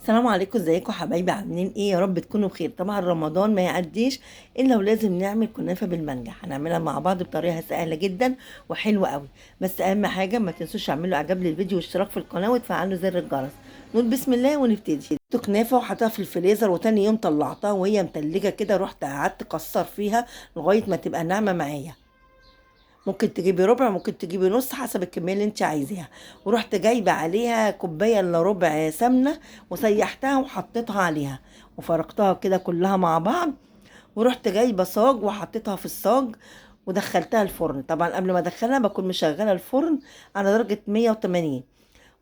السلام عليكم، ازيكم حبايبي؟ عاملين ايه؟ يا رب تكونوا بخير. طبعا رمضان ما يعديش الا ولازم نعمل كنافه بالمانجا. هنعملها مع بعض بطريقه سهله جدا وحلوه قوي. بس اهم حاجه ما تنسوش تعملوا اعجاب للفيديو واشتراك في القناه وتفعلوا زر الجرس. نقول بسم الله ونبتدي. جبت كنافه وحطها في الفريزر، وتاني يوم طلعتها وهي متلجه كده. رحت قعدت اكسر فيها لغايه ما تبقى ناعمه معايا. ممكن تجيبي ربع، ممكن تجيبي نص، حسب الكميه اللي انت عايزاها. ورحت جايبه عليها كوبايه الا ربع سمنه، وسيحتها وحطيتها عليها وفرقتها كده كلها مع بعض. ورحت جايبه صاج وحطيتها في الصاج ودخلتها الفرن. طبعا قبل ما ادخلها بكون مشغله الفرن على درجه 180،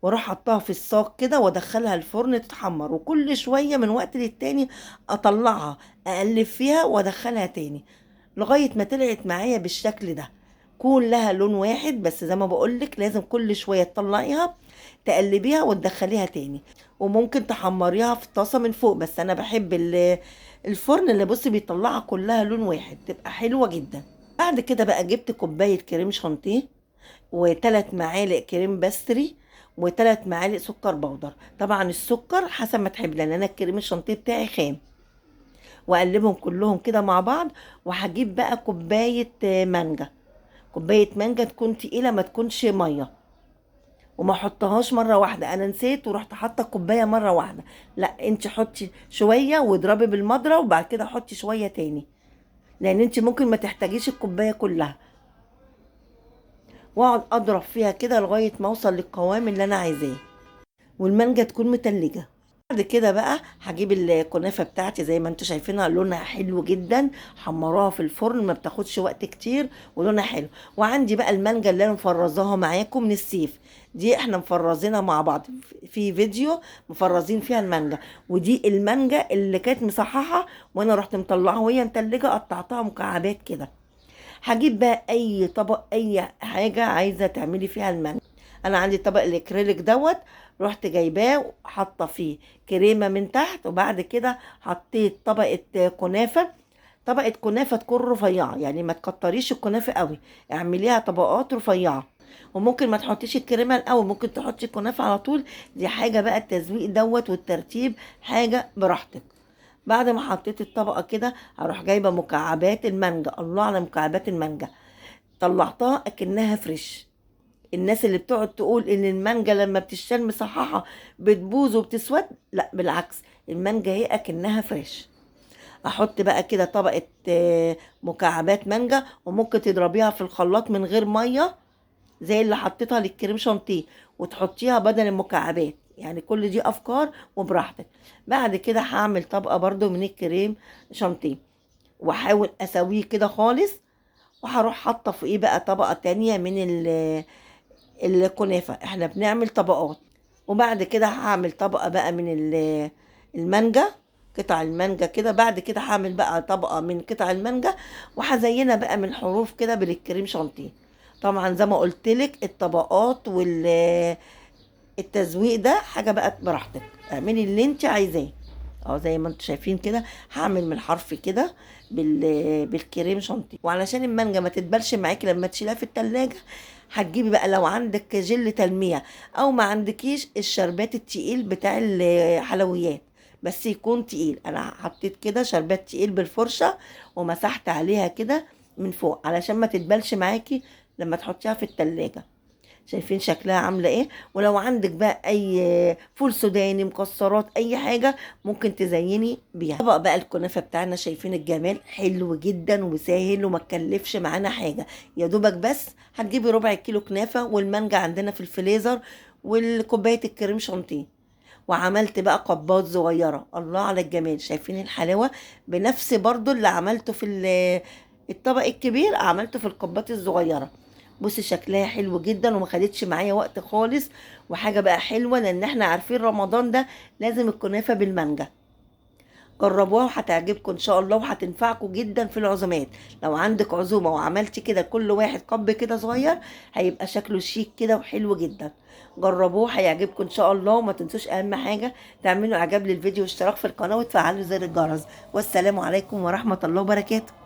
واروح حطها في الصاج كده وادخلها الفرن تتحمر. وكل شويه من وقت للتاني اطلعها اقلب فيها وادخلها تاني لغايه ما طلعت معايا بالشكل ده، كلها لون واحد. بس زي ما بقولك لازم كل شويه تطلعيها تقلبيها وتدخليها تاني. وممكن تحمريها في طاسه من فوق، بس انا بحب الفرن اللي بصي بيطلعها كلها لون واحد، تبقى حلوه جدا. بعد كده بقى جبت كوبايه كريم شانتيه، وثلاث معالق كريم باستري، وثلاث معالق سكر بودر. طبعا السكر حسب ما تحب، لان انا الكريم الشانتيه بتاعي خام. واقلبهم كلهم كده مع بعض. وهجيب بقى كوبايه مانجا. كوبايه مانجا تكون تقيله، ما تكونش ميه. وما احطهاش مره واحده، انا نسيت ورحت حاطه كوبايه مره واحده. لا، انت حطي شويه واضربي بالمضرب، وبعد كده حطي شويه تاني، لان انت ممكن ما تحتاجيش الكوبايه كلها. واقعد اضرب فيها كده لغايه ما اوصل للقوام اللي انا عايزاه، والمانجا تكون متلجه. بعد كده بقى هجيب الكنافه بتاعتي زي ما انتم شايفينها، لونها حلو جدا. حمراها في الفرن، ما بتاخدش وقت كتير ولونها حلو. وعندي بقى المانجا اللي انا مفرزاها معاكم من السيف. دي احنا مفرزينها مع بعض في فيديو، مفرزين فيها المانجا. ودي المانجا اللي كانت مصححه، وانا رحت مطلعها وهي متلجه، قطعتها مكعبات كده. هجيب بقى اي طبق، اي حاجه عايزه تعملي فيها المانجا. انا عندي طبق الاكريليك دوت، رحت جايباه وحاطه فيه كريمه من تحت. وبعد كده حطيت طبقه كنافه. طبقه كنافه تكون رفيعه، يعني ما تكتريش الكنافه قوي، اعمليها طبقات رفيعه. وممكن ما تحطيش الكريمه الاول، ممكن تحطي الكنافه على طول. دي حاجه بقى التزويق دوت والترتيب، حاجه براحتك. بعد ما حطيت الطبقه كده، هروح جايبه مكعبات المانجا. الله على مكعبات المانجا، طلعتها اكنها فريش. الناس اللي بتقعد تقول ان المانجا لما بتشتغل مصححه بتبوظ وبتسود، لا بالعكس، المانجا هي اكنها فريش. احط بقى كده طبقه مكعبات مانجا، وممكن تضربيها في الخلاط من غير ميه زي اللي حطيتها للكريم شانتيه، وتحطيها بدل المكعبات. يعني كل دي افكار وبراحتك. بعد كده هعمل طبقه برضو من الكريم شانتيه، واحاول اسويه كده خالص. وهروح حاطه فوقيه بقى طبقه تانية من الكنافه. احنا بنعمل طبقات. وبعد كده هعمل طبقه بقى من المانجا، قطع المانجا كده. بعد كده هعمل بقى طبقه من قطع المانجا، وهزينها بقى من حروف كده بالكريم شانتيه. طبعا زي ما قلت لك الطبقات والتزويق ده حاجه بقى براحتك، اعملي اللي انت عايزاه. اه زي ما انتم شايفين كده، هعمل من الحرف كده بالكريم شانتيه. وعلشان المانجا ما تتبلش معاكي لما تشيلها في التلاجة، هتجيبي بقى لو عندك جل تلميع، او ما عندكيش الشربات التقيل بتاع الحلويات، بس يكون تقيل. انا حطيت كده شربات تقيل بالفرشة، ومسحت عليها كده من فوق علشان ما تتبلش معاكي لما تحطيها في التلاجة. شايفين شكلها عامله ايه؟ ولو عندك بقى اي فول سوداني، مكسرات، اي حاجه ممكن تزيني بيها. طبق بقى الكنافه بتاعنا، شايفين الجمال؟ حلو جدا وسهل وما تكلفش معانا حاجه. يا دوبك بس هتجيبي ربع كيلو كنافه، والمانجا عندنا في الفريزر، والكوبايه الكريم شانتيه. وعملت بقى قبات صغيره. الله على الجمال، شايفين الحلاوه؟ بنفس برضو اللي عملته في الطبق الكبير، عملته في القبات الصغيره. بصي شكلها حلو جدا وما خدتش معايا وقت خالص. وحاجه بقى حلوه، لان احنا عارفين رمضان ده لازم الكنافه بالمانجا. جربوها وهتعجبكم ان شاء الله، وهتنفعكم جدا في العزومات. لو عندك عزومه وعملتي كده كل واحد قب كده صغير، هيبقى شكله شيك كده وحلو جدا. جربوه هيعجبكم ان شاء الله. وما تنسوش اهم حاجه تعملوا اعجاب للفيديو واشتراك في القناه وتفعلوا زر الجرس. والسلام عليكم ورحمه الله وبركاته.